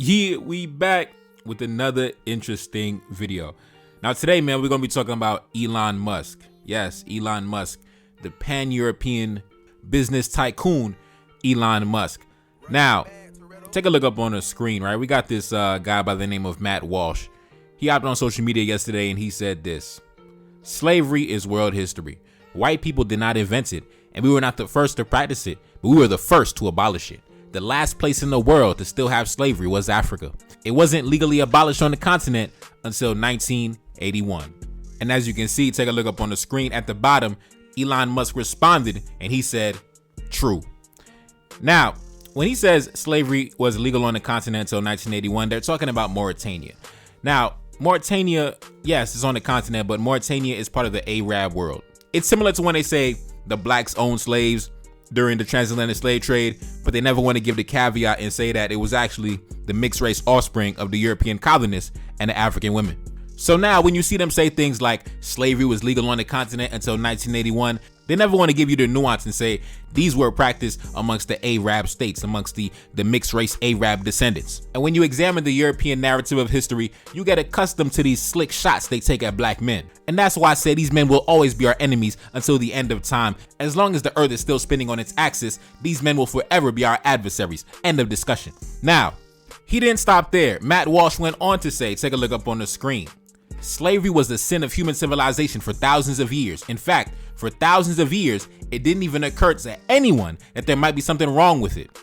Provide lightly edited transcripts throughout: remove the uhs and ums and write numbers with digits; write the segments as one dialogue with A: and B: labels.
A: Yeah, we back with another interesting video. Now today, man, we're going to be talking about Elon Musk. Yes, Elon Musk, the pan-European business tycoon, Elon Musk. Now, take a look up on the screen, right? We got this guy by the name of Matt Walsh. He hopped on social media yesterday and he said this: slavery is world history. White people did not invent it, and we were not the first to practice it, but we were the first to abolish it. The last place in the world to still have slavery was Africa. It wasn't legally abolished on the continent until 1981. And as you can see, take a look up on the screen at the bottom, Elon Musk responded and he said, true. Now, when he says slavery was legal on the continent until 1981, they're talking about Mauritania. Now, Mauritania, yes, it's on the continent, but Mauritania is part of the Arab world. It's similar to when they say the blacks owned slaves during the transatlantic slave trade, but they never want to give the caveat and say that it was actually the mixed race offspring of the European colonists and the African women. So now when you see them say things like slavery was legal on the continent until 1981, they never want to give you the nuance and say these were practiced amongst the Arab states, amongst the mixed race Arab descendants. And when you examine the European narrative of history, you get accustomed to these slick shots they take at black men. And that's why I say these men will always be our enemies until the end of time. As long as the earth is still spinning on its axis, these men will forever be our adversaries. End of discussion. Now, he didn't stop there. Matt Walsh went on to say, take a look up on the screen, slavery was the sin of human civilization for thousands of years. In fact, for thousands of years, it didn't even occur to anyone that there might be something wrong with it.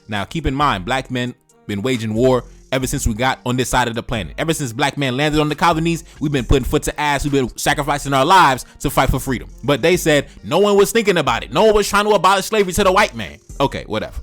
A: Now, keep in mind, black men been waging war ever since we got on this side of the planet. Ever since black men landed on the colonies, we've been putting foot to ass. We've been sacrificing our lives to fight for freedom. But they said no one was thinking about it. No one was trying to abolish slavery to the white man. Okay, whatever,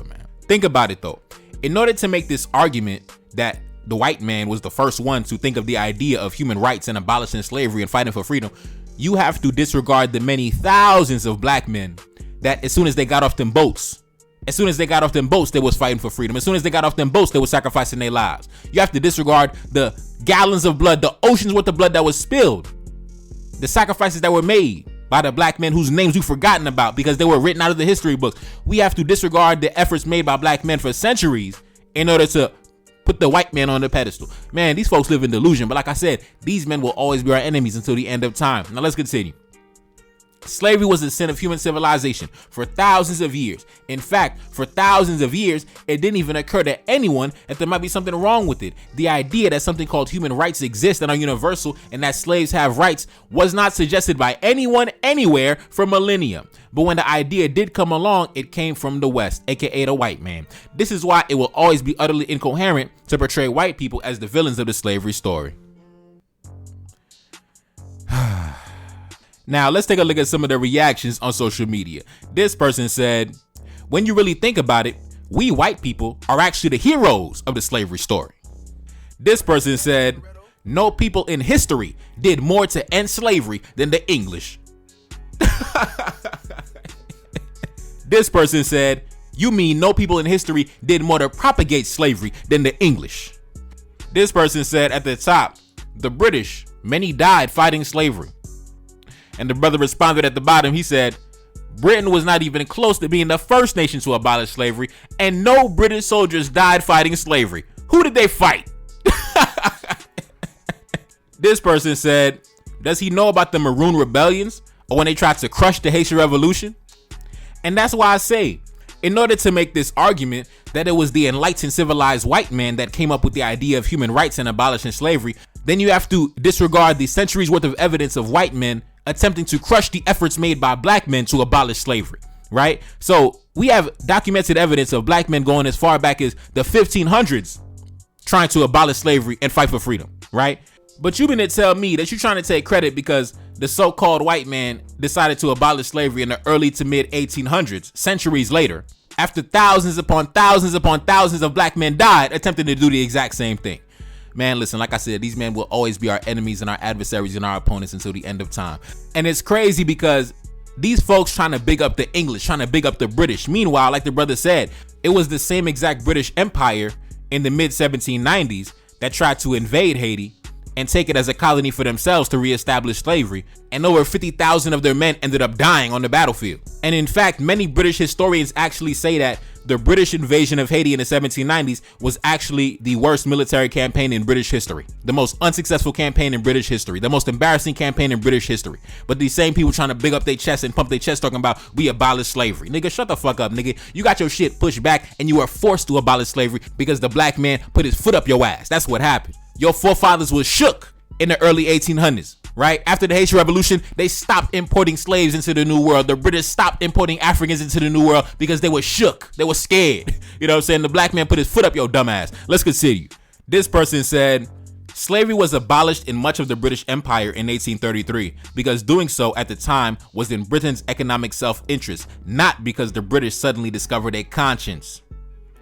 A: man. Think about it, though. In order to make this argument that the white man was the first one to think of the idea of human rights and abolishing slavery and fighting for freedom, you have to disregard the many thousands of black men that as soon as they got off them boats, they was fighting for freedom. As soon as they got off them boats, they was sacrificing their lives. You have to disregard the gallons of blood, the oceans worth of blood that was spilled, the sacrifices that were made by the black men whose names we've forgotten about because they were written out of the history books. We have to disregard the efforts made by black men for centuries in order to put the white man on the pedestal. Man, these folks live in delusion. But like I said, these men will always be our enemies until the end of time. Now let's continue. Slavery was the sin of human civilization for thousands of years. In fact, for thousands of years, it didn't even occur to anyone that there might be something wrong with it. The idea that something called human rights exist and are universal and that slaves have rights was not suggested by anyone anywhere for millennia. But when the idea did come along, it came from the West, aka the white man. This is why it will always be utterly incoherent to portray white people as the villains of the slavery story. Now, let's take a look at some of the reactions on social media. This person said, when you really think about it, we white people are actually the heroes of the slavery story. This person said, no people in history did more to end slavery than the English. This person said, you mean no people in history did more to propagate slavery than the English. This person said at the top, the British, many died fighting slavery. And the brother responded at the bottom. He said, Britain was not even close to being the first nation to abolish slavery, and no British soldiers died fighting slavery. Who did they fight? This person said, does he know about the Maroon rebellions or when they tried to crush the Haitian Revolution? And that's why I say, in order to make this argument that it was the enlightened civilized white man that came up with the idea of human rights and abolishing slavery, then you have to disregard the centuries worth of evidence of white men attempting to crush the efforts made by black men to abolish slavery, right? So we have documented evidence of black men going as far back as the 1500s trying to abolish slavery and fight for freedom, right? But you mean to tell me that you're trying to take credit because the so-called white man decided to abolish slavery in the early to mid 1800s, centuries later, after thousands upon thousands upon thousands of black men died attempting to do the exact same thing. Man, listen, like I said, these men will always be our enemies and our adversaries and our opponents until the end of time. And it's crazy because these folks trying to big up the English, trying to big up the British. Meanwhile, like the brother said, it was the same exact British Empire in the mid 1790s that tried to invade Haiti, and take it as a colony for themselves to reestablish slavery, and over 50,000 of their men ended up dying on the battlefield. And in fact, many British historians actually say that the British invasion of Haiti in the 1790s was actually the worst military campaign in British history, the most unsuccessful campaign in British history, the most embarrassing campaign in British history. But these same people trying to big up their chest and pump their chest talking about we abolished slavery. Nigga, shut the fuck up, nigga. You got your shit pushed back and you were forced to abolish slavery because the black man put his foot up your ass. That's what happened. Your forefathers was shook in the early 1800s. Right? After the Haitian Revolution, they stopped importing slaves into the New World. The British stopped importing Africans into the New World because they were shook. They were scared. You know what I'm saying? The black man put his foot up your dumb ass. Let's continue. This person said, slavery was abolished in much of the British Empire in 1833 because doing so at the time was in Britain's economic self-interest, not because the British suddenly discovered a conscience.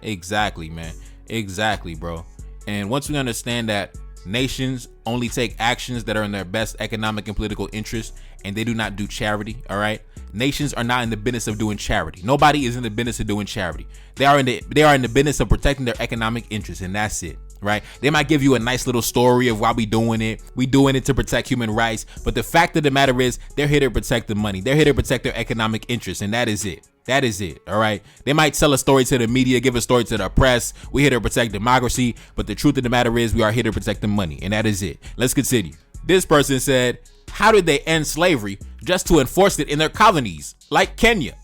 A: Exactly, man. Exactly, bro. And once we understand that nations only take actions that are in their best economic and political interest, and they do not do charity, all right? Nations are not in the business of doing charity. Nobody is in the business of doing charity. They are in the business of protecting their economic interests, and that's it, right? They might give you a nice little story of why we doing it. We doing it to protect human rights, but the fact of the matter is they're here to protect the money. They're here to protect their economic interests, and that is it. That is it, all right? They might tell a story to the media, give a story to the press. We're here to protect democracy, but the truth of the matter is we are here to protect the money, and that is it. Let's continue. This person said, how did they end slavery? Just to enforce it in their colonies, like Kenya.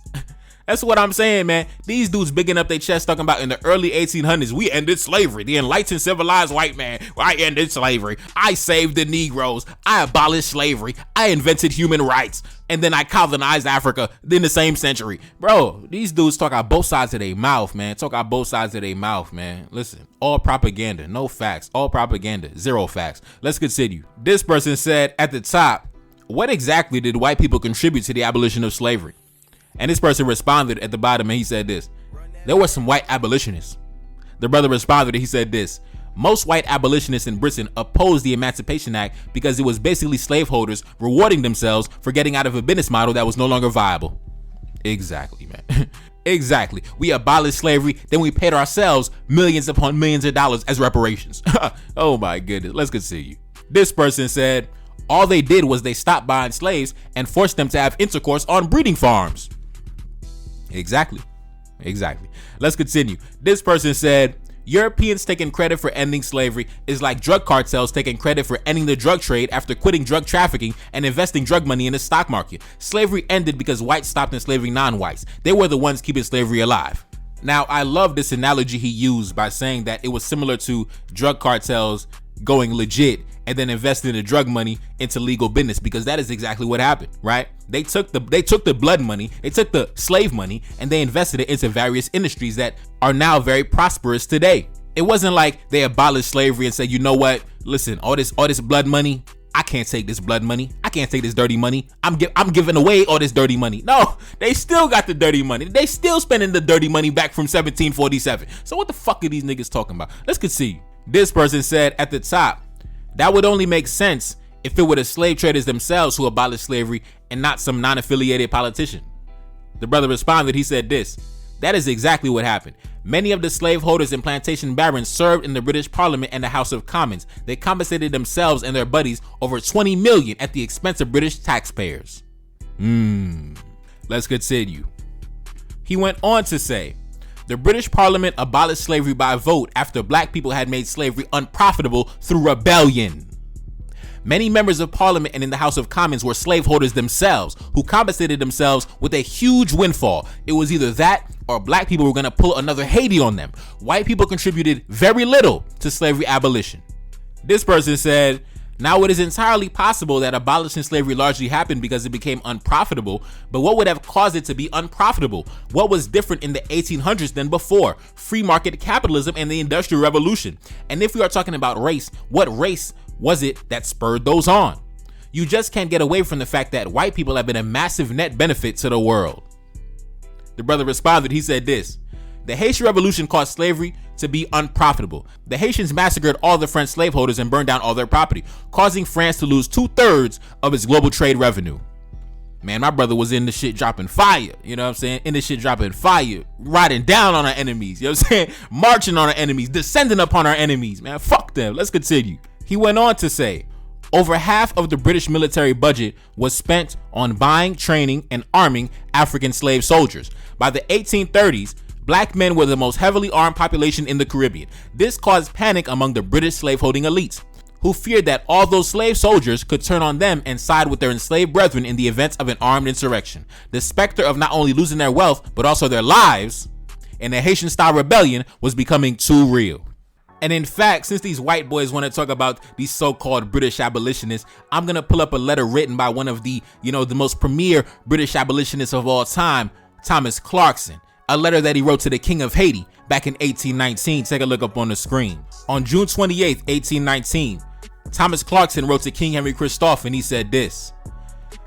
A: That's what I'm saying, man. These dudes bigging up their chest talking about in the early 1800s, we ended slavery. The enlightened civilized white man. I ended slavery. I saved the Negroes. I abolished slavery. I invented human rights. And then I colonized Africa in the same century. Bro, these dudes talk out both sides of their mouth, man. Talk out both sides of their mouth, man. Listen, all propaganda, no facts. All propaganda, zero facts. Let's continue. This person said at the top, what exactly did white people contribute to the abolition of slavery? And this person responded at the bottom and he said this. There were some white abolitionists. The brother responded and he said this. Most white abolitionists in Britain opposed the Emancipation Act because it was basically slaveholders rewarding themselves for getting out of a business model that was no longer viable. Exactly, man. Exactly. We abolished slavery, then we paid ourselves millions upon millions of dollars as reparations. Oh my goodness. Let's continue. This person said, all they did was they stopped buying slaves and forced them to have intercourse on breeding farms. Exactly. Let's continue. This person said, Europeans taking credit for ending slavery is like drug cartels taking credit for ending the drug trade after quitting drug trafficking and investing drug money in the stock market. Slavery ended because whites stopped enslaving non-whites. They were the ones keeping slavery alive. Now, I love this analogy he used by saying that it was similar to drug cartels going legit and then investing the drug money into legal business, because that is exactly what happened, right? They took the blood money, they took the slave money, and they invested it into various industries that are now very prosperous today. It wasn't like they abolished slavery and said, you know what? Listen, all this blood money, I can't take this blood money. I can't take this dirty money. I'm giving away all this dirty money. No, they still got the dirty money. They still spending the dirty money back from 1747. So what the fuck are these niggas talking about? Let's continue. This person said at the top, that would only make sense if it were the slave traders themselves who abolished slavery and not some non-affiliated politician. The brother responded, he said this, that is exactly what happened. Many of the slaveholders and plantation barons served in the British Parliament and the House of Commons. They compensated themselves and their buddies over 20 million at the expense of British taxpayers. Let's continue. He went on to say, the British Parliament abolished slavery by vote after black people had made slavery unprofitable through rebellion. Many members of Parliament and in the House of Commons were slaveholders themselves, who compensated themselves with a huge windfall. It was either that or black people were going to pull another Haiti on them. White people contributed very little to slavery abolition. This person said, now it is entirely possible that abolishing slavery largely happened because it became unprofitable, but what would have caused it to be unprofitable? What was different in the 1800s than before? Free market capitalism and the Industrial Revolution. And if we are talking about race, what race was it that spurred those on? You just can't get away from the fact that white people have been a massive net benefit to the world. The brother responded, he said this, the Haitian Revolution caused slavery to be unprofitable. The Haitians massacred all the French slaveholders and burned down all their property, causing France to lose 2/3 of its global trade revenue. Man, my brother was in the shit dropping fire, you know what I'm saying? In the shit dropping fire, riding down on our enemies, you know what I'm saying? Marching on our enemies, descending upon our enemies, man. Fuck them. Let's continue. He went on to say, over half of the British military budget was spent on buying, training, and arming African slave soldiers. By the 1830s, black men were the most heavily armed population in the Caribbean. This caused panic among the British slaveholding elites, who feared that all those slave soldiers could turn on them and side with their enslaved brethren in the event of an armed insurrection. The specter of not only losing their wealth, but also their lives in a Haitian-style rebellion was becoming too real. And in fact, since these white boys want to talk about these so-called British abolitionists, I'm going to pull up a letter written by one of the, the most premier British abolitionists of all time, Thomas Clarkson. A letter that he wrote to the King of Haiti back in 1819. Take a look up on the screen. On June 28th, 1819, Thomas Clarkson wrote to King Henry Christophe, and he said this: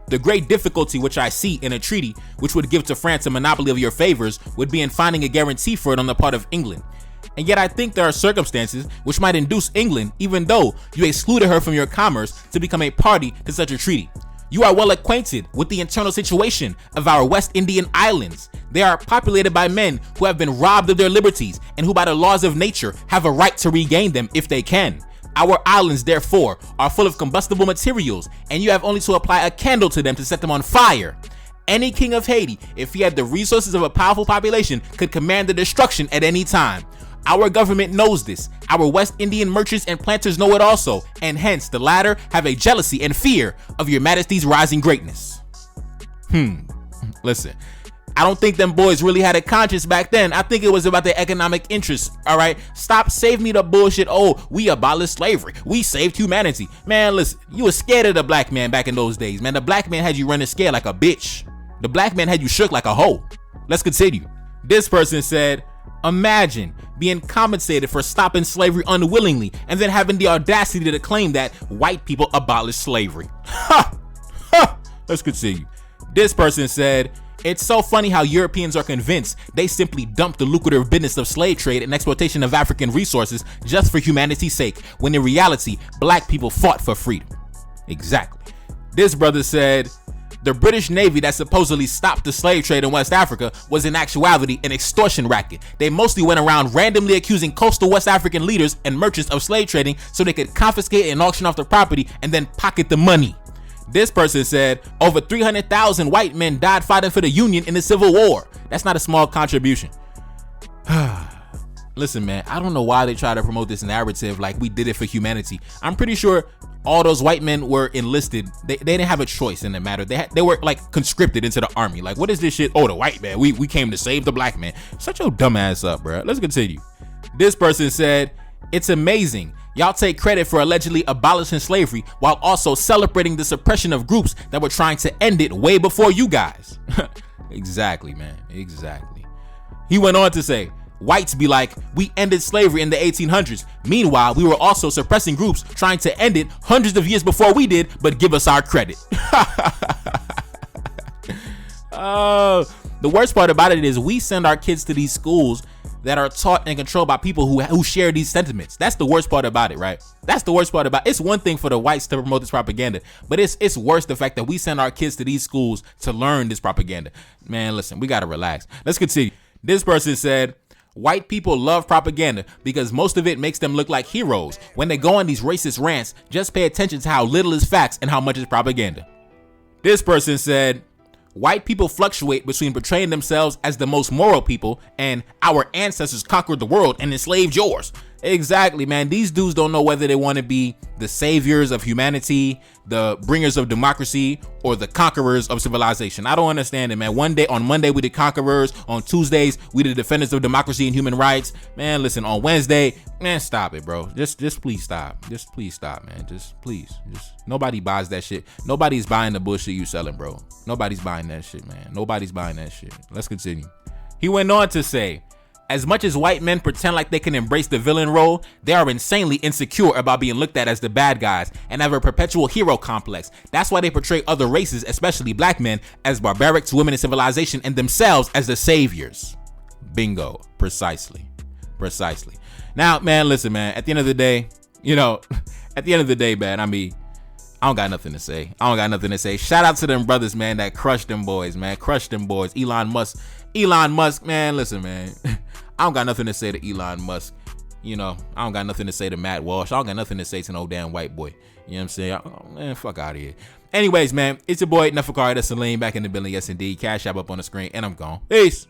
A: the great difficulty which I see in a treaty which would give to France a monopoly of your favors would be in finding a guarantee for it on the part of England. And yet I think there are circumstances which might induce England, even though you excluded her from your commerce, to become a party to such a treaty. You are well acquainted with the internal situation of our West Indian islands. They are populated by men who have been robbed of their liberties and who by the laws of nature have a right to regain them if they can. Our islands, therefore, are full of combustible materials, and you have only to apply a candle to them to set them on fire. Any king of Haiti, if he had the resources of a powerful population, could command the destruction at any time. Our government knows this. Our West Indian merchants and planters know it also, and hence the latter have a jealousy and fear of your majesty's rising greatness. Listen, I don't think them boys really had a conscience back then. I think it was about their economic interests, all right? Stop, save me the bullshit. Oh, we abolished slavery. We saved humanity. Man, listen, you were scared of the black man back in those days, man. The black man had you running scared like a bitch. The black man had you shook like a hoe. Let's continue. This person said, imagine being compensated for stopping slavery unwillingly and then having the audacity to claim that white people abolished slavery. Let's continue. This person said, it's so funny how Europeans are convinced they simply dumped the lucrative business of slave trade and exploitation of African resources just for humanity's sake, when in reality, black people fought for freedom. Exactly. This brother said, the British Navy that supposedly stopped the slave trade in West Africa was in actuality an extortion racket. They mostly went around randomly accusing coastal West African leaders and merchants of slave trading so they could confiscate and auction off the property and then pocket the money. This person said, over 300,000 white men died fighting for the Union in the Civil War. That's not a small contribution. Listen, man, I don't know why they try to promote this narrative like we did it for humanity. I'm pretty sure all those white men were enlisted. They didn't have a choice in the matter. They were like conscripted into the army. Like, what is this shit? Oh, the white man. We came to save the black man. Shut your dumb ass up, bro. Let's continue. This person said, it's amazing. Y'all take credit for allegedly abolishing slavery while also celebrating the suppression of groups that were trying to end it way before you guys. Exactly, man. Exactly. He went on to say, whites be like, we ended slavery in the 1800s. Meanwhile, we were also suppressing groups trying to end it hundreds of years before we did, but give us our credit. The worst part about it is we send our kids to these schools that are taught and controlled by people who share these sentiments. That's the worst part about it, right? That's the worst part about it. It's one thing for the whites to promote this propaganda, but it's worse the fact that we send our kids to these schools to learn this propaganda. Man, listen, we gotta relax. Let's continue. This person said, white people love propaganda because most of it makes them look like heroes. When they go on these racist rants, just pay attention to how little is facts and how much is propaganda. This person said, white people fluctuate between portraying themselves as the most moral people and our ancestors conquered the world and enslaved yours. Exactly, man. These dudes don't know whether they want to be the saviors of humanity, the bringers of democracy, or the conquerors of civilization. I don't understand it, man. On Monday, we the conquerors. On Tuesdays, we the defenders of democracy and human rights. Man, listen, on Wednesday, man, stop it, bro. Just please stop. Just please stop, man. Just nobody buys that shit. Nobody's buying the bullshit you selling, bro. Nobody's buying that shit, man. Nobody's buying that shit. Let's continue. He went on to say, as much as white men pretend like they can embrace the villain role, they are insanely insecure about being looked at as the bad guys and have a perpetual hero complex. That's why they portray other races, especially black men, as barbaric to women in civilization and themselves as the saviors. Bingo. Precisely. Now, man, listen, man, at the end of the day, man, I mean, I don't got nothing to say. Shout out to them brothers, man, that crushed them boys, man. Elon Musk, man, listen, man. I don't got nothing to say to Elon Musk. You know, I don't got nothing to say to Matt Walsh. I don't got nothing to say to no damn white boy. You know what I'm saying? Oh, man, fuck out of here. Anyways, man, it's your boy Neferkari, that's Celine, back in the building. Yes, indeed. Cash App up on the screen, and I'm gone. Peace.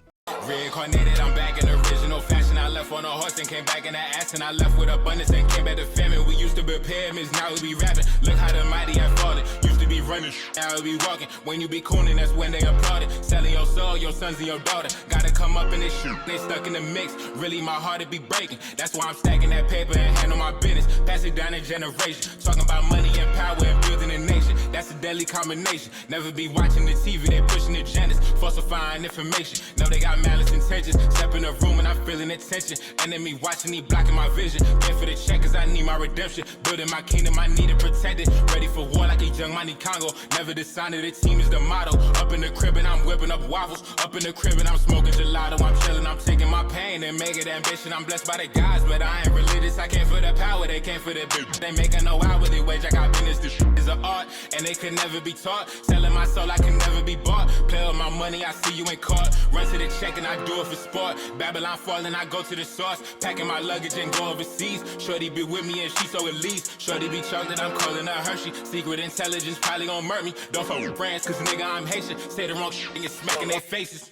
B: Reincarnated, I'm back in original fashion. I left on a horse and came back in the ass, and I left with abundance and came back to famine. We used to be pyramids, now we be rapping. Look how the mighty have fallen. Used to be running, now we be walking. When you be cooning, that's when they applauded. Selling your soul, your sons and your daughter. Gotta come up in this shit, they stuck in the mix. Really, my heart it be breaking. That's why I'm stacking that paper and handle my business. Pass it down in generation. Talking about money and power and building a nation. That's a deadly combination. Never be watching the TV, they pushing agendas, falsifying information. Know they got malice intentions. Step in the room and I'm feeling the tension. Enemy watching me, blocking my vision. Get for the check cause I need my redemption. Building my kingdom, I need it protected. Ready for war like a young Money Congo. Never decided the team is the motto. Up in the crib and I'm whipping up waffles. Up in the crib and I'm smoking gelato. I'm chilling, I'm taking my pain and make it ambition. I'm blessed by the gods, but I ain't religious. I came for the power, they came for the bitch. They making no hourly wage, I got business. This shit is an art and they can never be taught. Selling my soul, I can never be bought. Play with my money, I see you ain't caught. Run to the check and I do it for sport. Babylon falling, I go to the source. Packing my luggage and go overseas. Shorty be with me and she so elite. Shorty be chocolate, I'm calling her Hershey. Secret intelligence probably gon' murk me. Don't fuck with brands, cause nigga I'm Haitian. Say the wrong shit and you're smacking their faces.